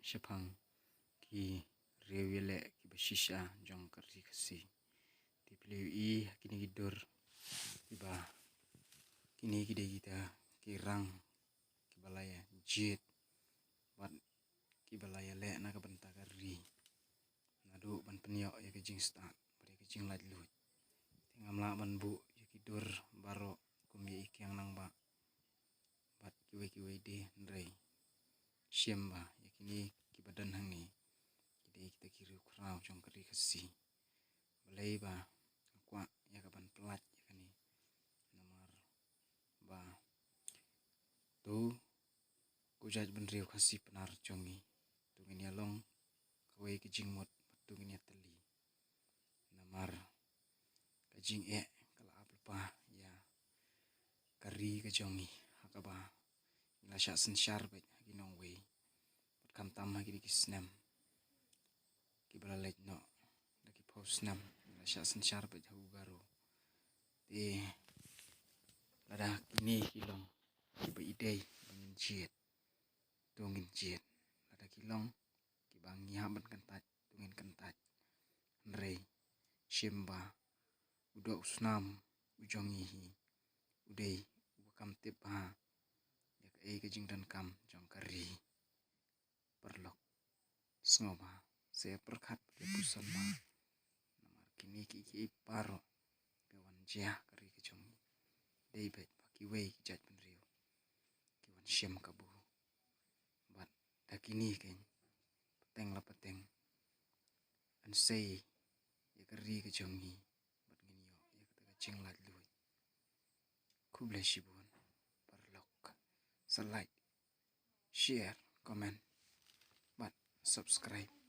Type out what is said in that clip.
shapang ki rewele ki bashisha jong kari kasi ti pleu I kini gidur ki ba kini gide kita ki rang ki balaya jet bat ki balaya le na ka banta kari nadu ban penyo ya ke jing start bari ke jing laj lut tingam la ban bu ya ki dur baro kum ye ikyang nang ba bat kiwe de ndrei Shemba yakini ki badan hang ni kide kita kiri kurau jong kari kasi balai ba akwa ya kaban pelat yakani namar ba tu kujaj benriu kasi penar jongi tungin yalong kawai ke jingmot tungin ya teli namar kajing kala apelpa ya kari ke jongi hakaba Lasha sensyar baik ginong wei kam tam hagi di snam ki balalej no lagi post snam lasha sensyar baik hu garo ti lada kini kilong ki ba idei bangin jet tungin jet lada kilong ki bang yaban kantat tungin kantat nrei shemba udo snam ujongi hi udei ukam tip ha ke jing dan kam jong kari perlok sngoba se perkat ke pusan ma namar kini ki paro ke wan jia kari ke jong David ki wei jaj benriu ki wan shem kabu bat dakini ken peteng la peteng an sei ya kari ke jongi bat ngin yo ya ka jing laj lui ku bless you bon perlok like, share, comment, but subscribe.